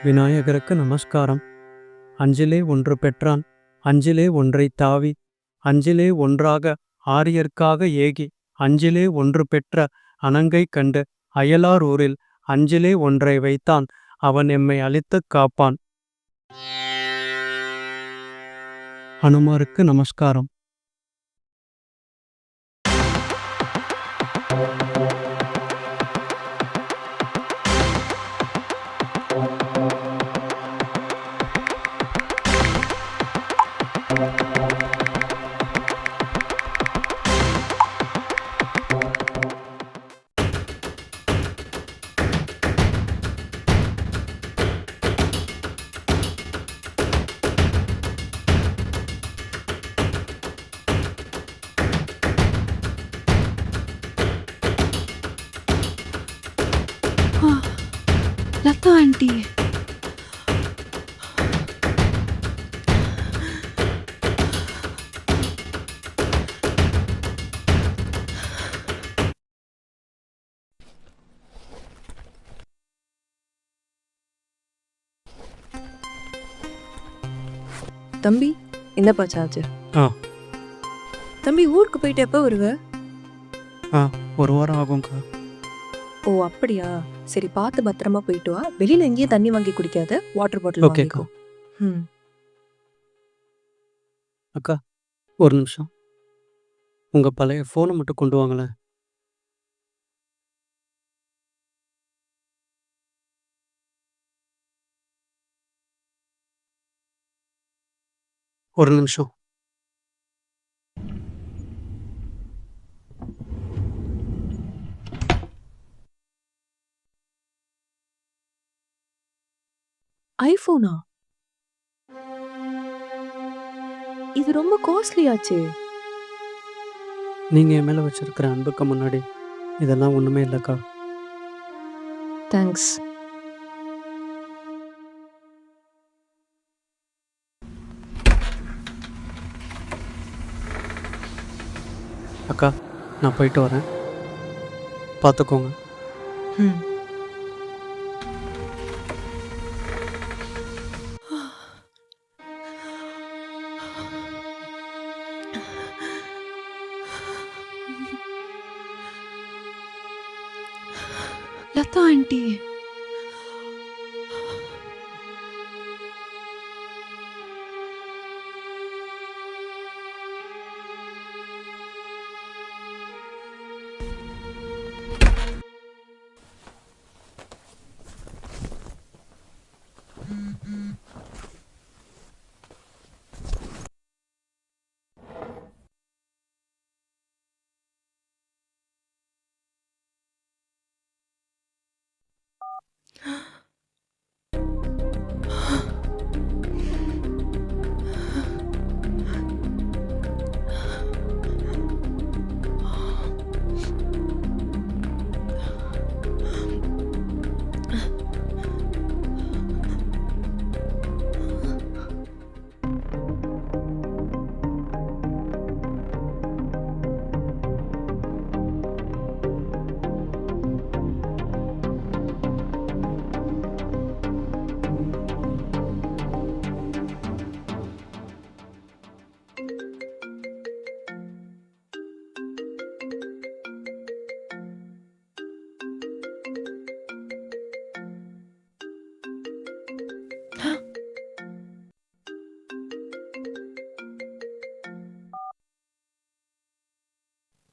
விநாயகருக்கு நமஸ்காரம். அஞ்சிலே ஒன்று பெற்றான், அஞ்சிலே ஒன்றைத் தாவி, அஞ்சிலே ஒன்றாக ஆரியர்க்காக ஏகி, அஞ்சிலே ஒன்று பெற்ற அணங்கைக் கண்டு அயலார் ஊரில் அஞ்சிலே ஒன்றை வைத்தான், அவன் எம்மை அழித்துக் காப்பான். ஹனுமாருக்கு நமஸ்காரம். லதா ஆண்டி, தம்பி என்னப்பா சார்ஜ்? ஆ தம்பி ஊருக்கு போயிட்டு எப்போ வருவ? ஆ ஒரு வாரம் ஆகும்க்கா. ஓ அப்படியா, சரி பார்த்து பத்திரமா போயிட்டு வா. வெளியில எங்கேயும் தண்ணி வாங்கி குடிக்காத, வாட்டர் பாட்டில் ஓகேக்கா. வாங்கிக்கோ. ம். அக்கா, ஒரு நிமிஷம். உங்க பழைய ஃபோனை மட்டும் கொண்டு வாங்களேன். ஒரு நிமிஷம். ஐபோனா? இது ரொம்ப காஸ்ட்லி ஆச்சு. நீங்க என் மேல வச்சிருக்கிற அன்புக்கு முன்னாடி இதெல்லாம் ஒண்ணுமே இல்லக்கா. தேங்க்ஸ். அக்கா, நான் போயிட்டு வரேன். பார்த்துக்கோங்க. ம். Latha aunty,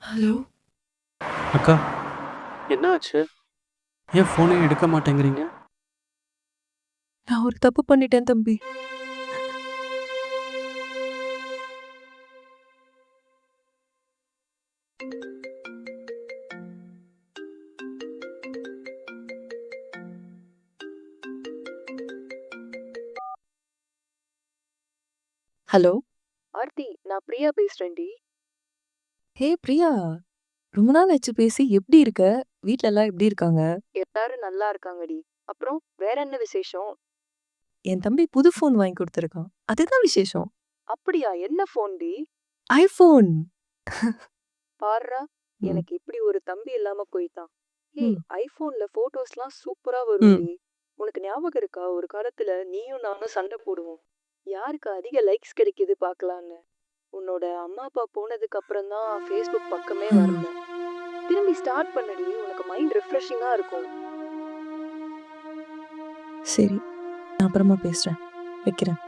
hello. அக்கா, என்ன ஆச்சு? ஏன் ஃபோனே எடுக்க மாட்டேங்கிறீங்க? நான் ஒரு தப்பு பண்ணிட்டேன் தம்பி. ஹலோ ஆர்த்தி, நான் பிரியா பேசுறேன்டி. ஹே பிரியா, ரொம்ப நாள் ஆச்சு பேசி. எப்படி இருக்க? வீட்ல எல்லாம் எப்படி இருக்காங்க? எல்லாரும் நல்லா இருக்காங்கடி. அப்புறம் வேற என்ன விசேஷம்? என் தம்பி புது ஃபோன் வாங்கி கொடுத்துருக்கான், அதுதான் விசேஷம். அப்படியா? என்ன ஃபோன் டி? ஐபோன். பாருடா, எனக்கு இப்படி ஒரு தம்பி இல்லாம போயிட்டான். ஏய், ஐபோன்ல போட்டோஸ்லாம் சூப்பரா வரும்டி. உனக்கு ஞாபகம் இருக்கா ஒரு காலத்துல நீயும் நானும் சண்டை போடுவோம், யாருக்கு அதிக லைக்ஸ் கிடைக்குது பார்க்கலான்னு. உன்னோட அம்மா அப்பா போனதுக்கு அப்புறம் தான் ஃபேஸ்புக் பக்கமே வரல. திரும்பி ஸ்டார்ட் பண்ணடி, உனக்கு மைண்ட் ரிஃப்ரெஷிங்கா இருக்கும். சரி, நான் அப்புறமா பேசுறேன். வைக்கிறேன்.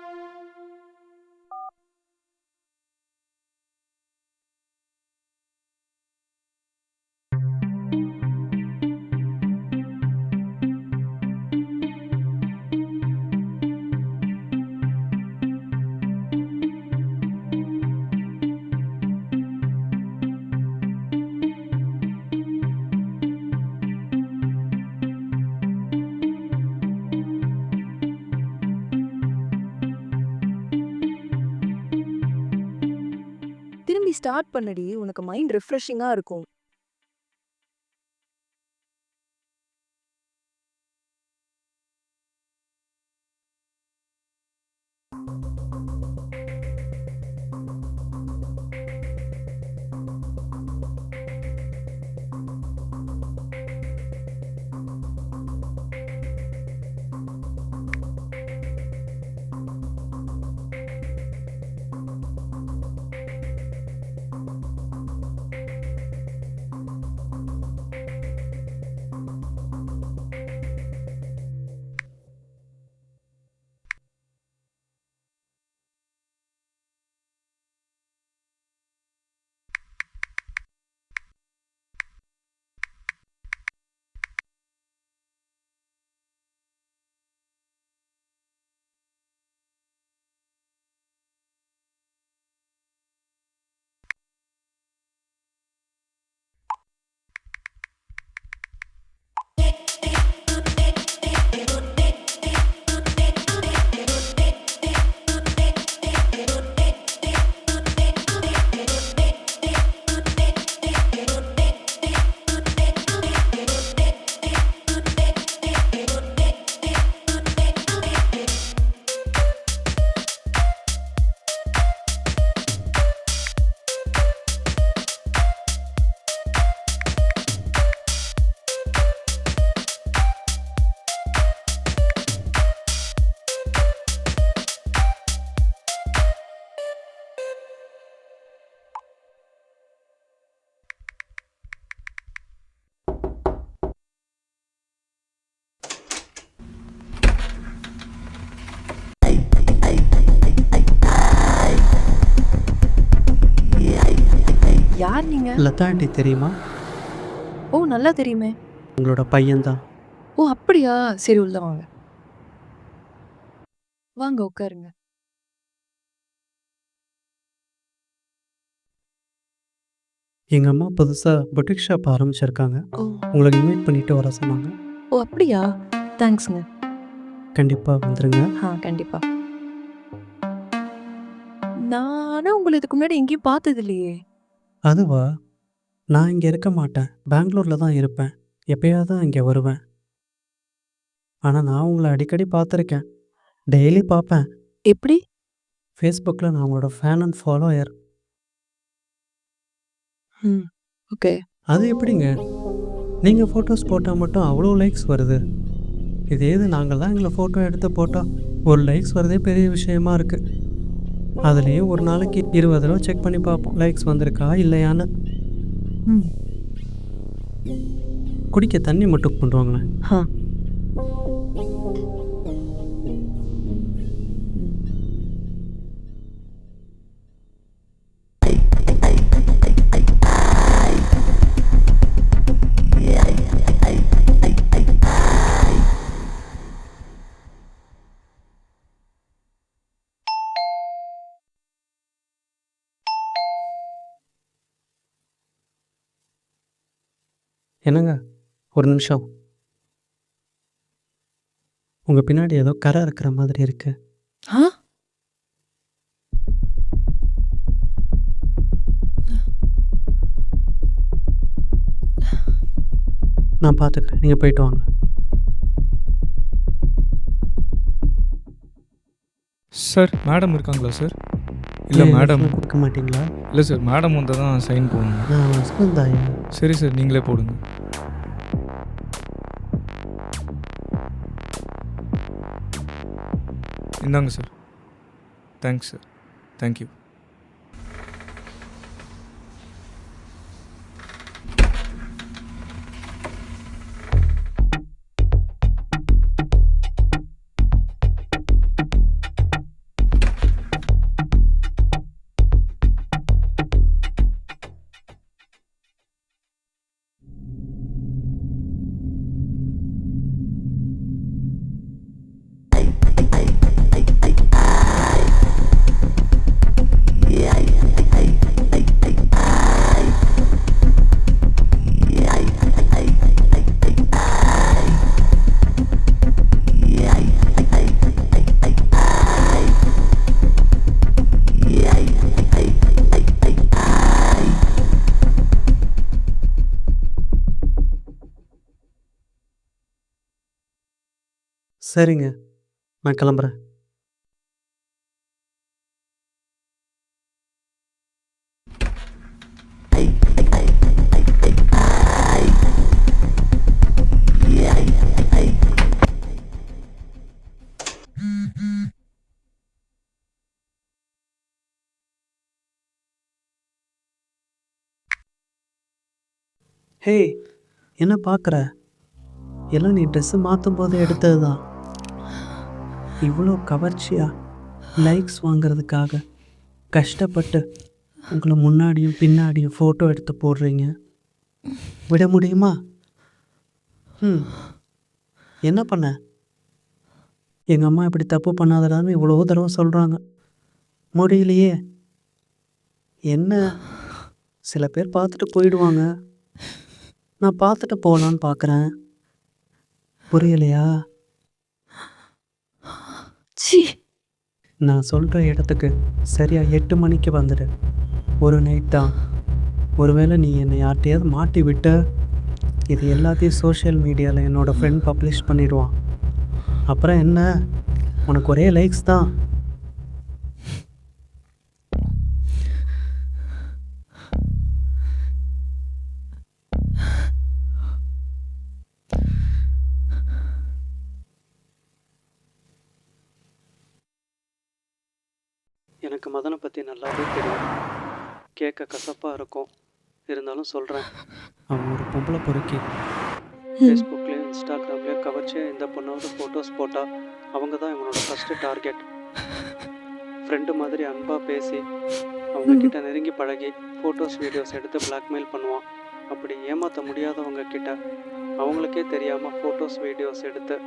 திரும்பி ஸ்டார்ட் பண்ணடி, உனக்கு மைண்ட் ரிஃப்ரெஷிங்கா இருக்கும். யார் நீங்க? லதா ஆண்டி தெரியுமா? ஓ, நல்லா தெரியுமே. உங்களோட பையன்தான். ஓ, அப்படியா? சரி, உள்ள வாங்க. வாங்க உட்காருங்க. எங்க அம்மா புதுசா பொட்டிக் ஷாப் ஆரம்பிச்சிருக்காங்க. ஓ. உங்களுக்கு இன்வைட் பண்ணிட்டு வர சொன்னாங்க. ஓ, அப்படியா? தேங்க்ஸ்ங்க. கண்டிப்பா வந்துருங்க. கண்டிப்பா. நானா உங்களை இதுக்கு முன்னாடி எங்கேயும் பார்த்தது இல்லையே. அதுவா? நான் இங்க இருக்க மாட்டேன். பெங்களூர்ல தான் இருப்பேன். எப்பயாவது தான் இங்க வருவேன். ஆனா நான் உங்களை அடிக்கடி பார்த்துருக்கேன். டெய்லி பார்ப்பேன். எப்படி? ஃபேஸ்புக்ல நான் உங்களோட ஃபேன் அண்ட் ஃபாலோயர். ஓகே. அது எப்படிங்க? நீங்க ஃபோட்டோஸ் போட்டால் மட்டும் அவ்வளோ லைக்ஸ் வருது. இதே இது நாங்கள்லாம் எங்களை ஃபோட்டோ எடுத்து போட்டால் ஒரு லைக்ஸ் வரதே பெரிய விஷயமா இருக்கு. அதுலேயும் ஒரு நாளைக்கு 20 தடவை செக் பண்ணி பார்ப்போம் லைக்ஸ் வந்திருக்கா இல்லையான்னு. குடிக்க தண்ணி மட்டும் கொண்டு வாங்களேன். என்னங்க, ஒரு நிமிஷம். உங்க பின்னாடி ஏதோ கரை இருக்கிற மாதிரி இருக்கு. நான் பார்த்துக்கிறேன், நீங்கள் போயிட்டு வாங்க. சார், மேடம் இருக்காங்களா சார்? இல்லை மேடம் கொடுக்க மாட்டீங்களா? இல்லை சார், மேடம் வந்தால் தான் சைன் போடணும். நான் ஹஸ்பண்ட் தான். சரி சார், நீங்களே போடுங்க. இந்தாங்க சார். Thanks sir. தேங்க்யூ. சரிங்க, நான் கிளம்புறேன். ஹே, என்ன பார்க்குற? எல்லாம் நீ ட்ரெஸ்ஸு மாற்றும் போது எடுத்தது தான். இவ்வளோ கவர்ச்சியா லைக்ஸ் வாங்குறதுக்காக கஷ்டப்பட்டு உங்களை முன்னாடியும் பின்னாடியும் ஃபோட்டோ எடுத்து போடுறீங்க. விட முடியுமா? என்ன பண்ண? எங்கள் அம்மா இப்படி தப்பு பண்ணாதடான்னு இவ்வளோ தடவை சொல்கிறாங்க. முடியலையே. என்ன, சில பேர் பார்த்துட்டு போயிடுவாங்க. நான் பார்த்துட்டு போகலான்னு பார்க்குறேன். புரியலையா? ச்சீ. நான் சொல்கிற இடத்துக்கு சரியாக 8 மணிக்கு வந்துடு. ஒரு நைட் தான். ஒருவேளை நீ என்னை யார்கிட்டையாவது மாட்டி விட்ட, இது எல்லாத்தையும் சோஷியல் மீடியாவில் என்னோடய ஃப்ரெண்ட் பப்ளிஷ் பண்ணிடுவான். அப்புறம் என்ன, உனக்கு ஒரே லைக்ஸ் தான். எனக்கு மதனை பற்றி நல்லாவே தெரியும். கேட்க கசப்பாக இருக்கும், இருந்தாலும் சொல்கிறேன். அவன் ஒரு பொம்பளை பொறுக்கி. ஃபேஸ்புக்லேயும் இன்ஸ்டாகிராம்லேயும் கவர்ச்சியாக எந்த பொண்ணாவது ஃபோட்டோஸ் போட்டால் அவங்க தான் இவனோட ஃபஸ்ட்டு டார்கெட். ஃப்ரெண்டு மாதிரி அன்பாக பேசி அவங்கக்கிட்ட நெருங்கி பழகி ஃபோட்டோஸ் வீடியோஸ் எடுத்து பிளாக்மெயில் பண்ணுவான். அப்படி ஏமாற்ற முடியாதவங்க கிட்ட அவங்களுக்கே தெரியாமல் ஃபோட்டோஸ் வீடியோஸ் எடுத்து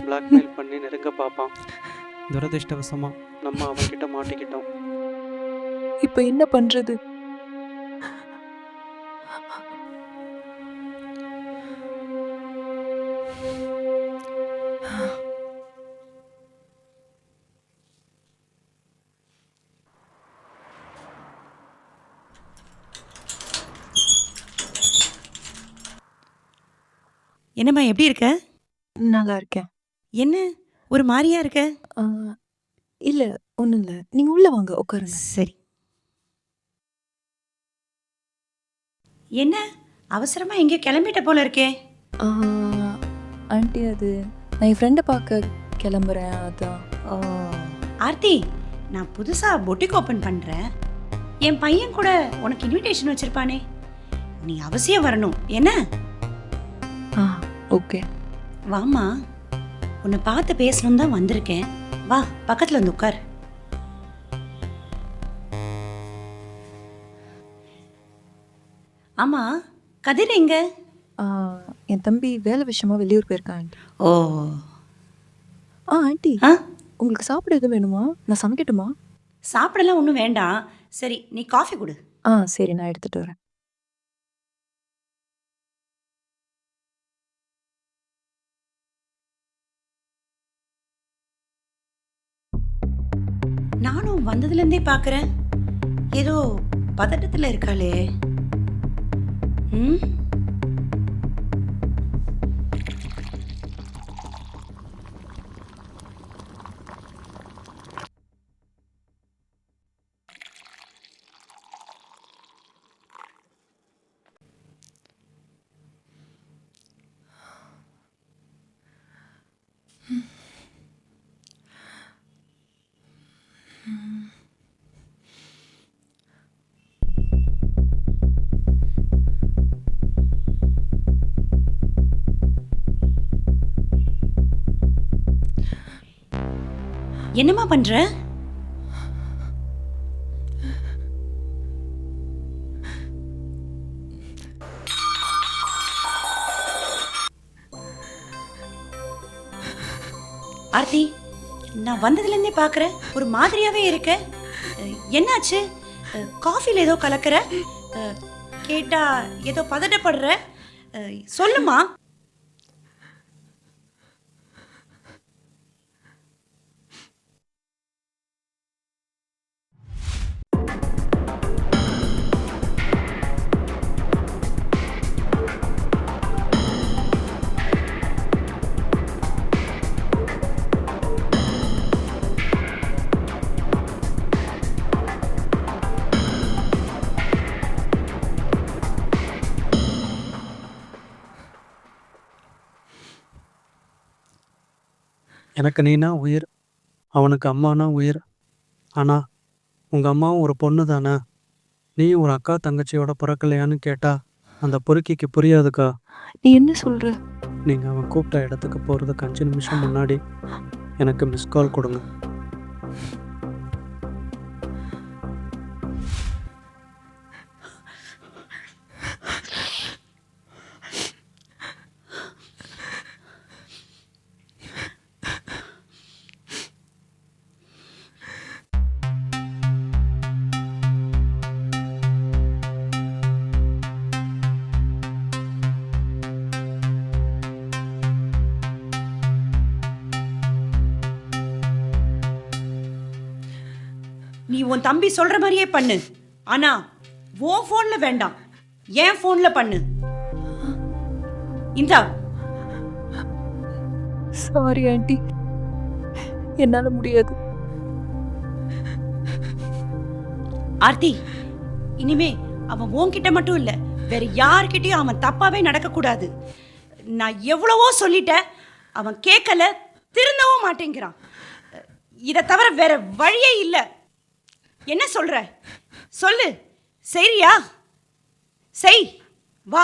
பிளாக்மெயில் பண்ணி நெருங்க பார்ப்பான். துரதிர்ஷ்டவசமாக நம்ம அவன்கிட்ட மாட்டிக்கிட்டோம். இப்ப என்ன பண்றது? என்னம்மா எப்படி இருக்க? நல்லா இருக்கேன். என்ன ஒரு மாதிரியா இருக்க? ஆ, இல்ல, ஒண்ணும் இல்ல. நீங்க உள்ள வாங்க, உட்காருங்க. சரி. என்ன அவசரமா எங்கேயோ கிளம்பிட்ட போல இருக்கே? ஆ, ஆண்டி, அது நான் என் ஃப்ரெண்டை பார்க்க கிளம்புறேன், அதான். ஓ ஆர்த்தி, நான் புதுசா பொட்டிக் ஓப்பன் பண்றேன். என் பையன் கூட உனக்கு இன்விடேஷன் வச்சிருப்பானே, நீ அவசியம் வரணும். என்ன? ஆ, ஓகே. வாம்மா, உன்னை பார்த்து பேசணும் தான் வந்திருக்கேன். வா, பக்கத்துல வந்து உட்கார். ஆமா, கதிர் எங்க? ஆ, என் தம்பி வேலை விஷயமா வெளியூர் போயிருக்கான் ஆண்டி. ஓ. ஆண்டி, ஆ, உங்களுக்கு சாப்பிட எதுவும் வேணுமா? நான் சமைக்கட்டுமா? சாப்பிடலாம் ஒன்றும் வேண்டாம். சரி, நீ காஃபி கொடு. சரி, நான் எடுத்துட்டு வரேன். நானும் வந்ததுலேருந்தே பார்க்குறேன், ஏதோ பதட்டத்தில் இருக்காளே. ம், என்னம்மா பண்ற? ஆர்த்தி, நான் வந்ததுலேருந்தே பார்க்குறேன், ஒரு மாதிரியாவே இருக்க. என்னாச்சு? காஃபியில் ஏதோ கலக்கிற? கேட்டா ஏதோ பதட்டப்படுற? சொல்லுமா. எனக்கு நீனா உயிர், அவனுக்கு அம்மானா உயிர். ஆனா உங்க அம்மாவும் ஒரு பொண்ணு தானே. நீயும் ஒரு அக்கா தங்கச்சியோட பிறக்கலையான்னு கேட்டா அந்த பொறுக்கிக்கு புரியாதுக்கா. நீ என்ன சொல்ற? நீங்க அவன் கூப்பிட்ட இடத்துக்கு போறதுக்கு 5 நிமிஷம் முன்னாடி எனக்கு மிஸ் கால் கொடுங்க. நீ உன் தம்பி சொல்ற மாதிரியே பண்ணு. ஆனா உன் ஃபோன்ல வேண்டாம், என் ஃபோன்ல பண்ணு. இந்தா. சாரி ஆண்டி, என்னால முடியாது. ஆர்த்தி, இனிமே அவன் உன்கிட்ட மட்டும் இல்ல, வேற யார்கிட்டயும் அவன் தப்பாவே நடக்க கூடாது. நான் எவ்வளவோ சொல்லிட்டேன், அவன் கேட்கல, திருந்தவும் மாட்டேங்கிறான். இதை தவிர வேற வழியே இல்லை. என்ன சொல்ற? சொல்லு. சரியா? செய். வா.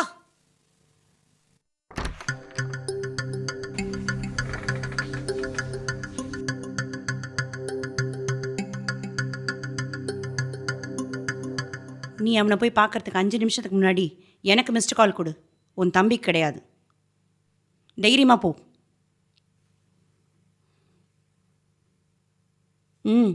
நீ அவனை போய் பார்க்கறதுக்கு 5 நிமிஷத்துக்கு முன்னாடி எனக்கு மிஸ்டு கால் கொடு. உன் தம்பி கிடையாது. தைரியமா போ. ம்.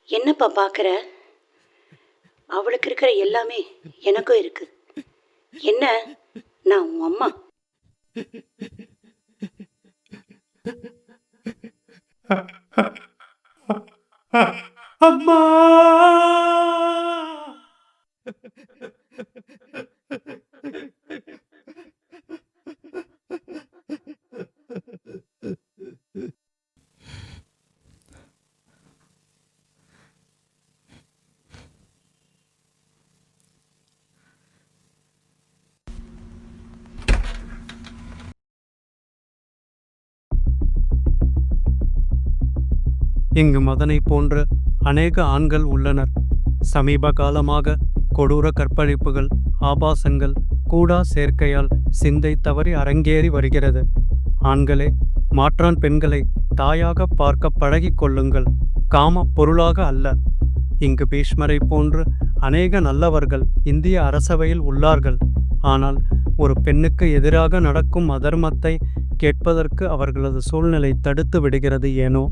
என்னப்பா பார்க்குற? அவளுக்கு இருக்கிற எல்லாமே எனக்கும் இருக்கு. என்ன, நான் உன் அம்மா. அம்மா! இங்கு மதனை போன்ற அநேக ஆண்கள் உள்ளனர். சமீப காலமாக கொடூர கற்பழிப்புகள், ஆபாசங்கள், கூடா சேர்க்கையால் சிந்தை தவறி அரங்கேறி வருகிறது. ஆண்களே, மாற்றான் பெண்களை தாயாக பார்க்க பழகிக் கொள்ளுங்கள், காம பொருளாக அல்ல. இங்கு பீஷ்மரை போன்று அநேக நல்லவர்கள் இந்திய அரசவையில் உள்ளார்கள். ஆனால் ஒரு பெண்ணுக்கு எதிராக நடக்கும் அதர்மத்தை கேட்பதற்கு அவர்களது சூழ்நிலை தடுத்து விடுகிறது ஏனோ.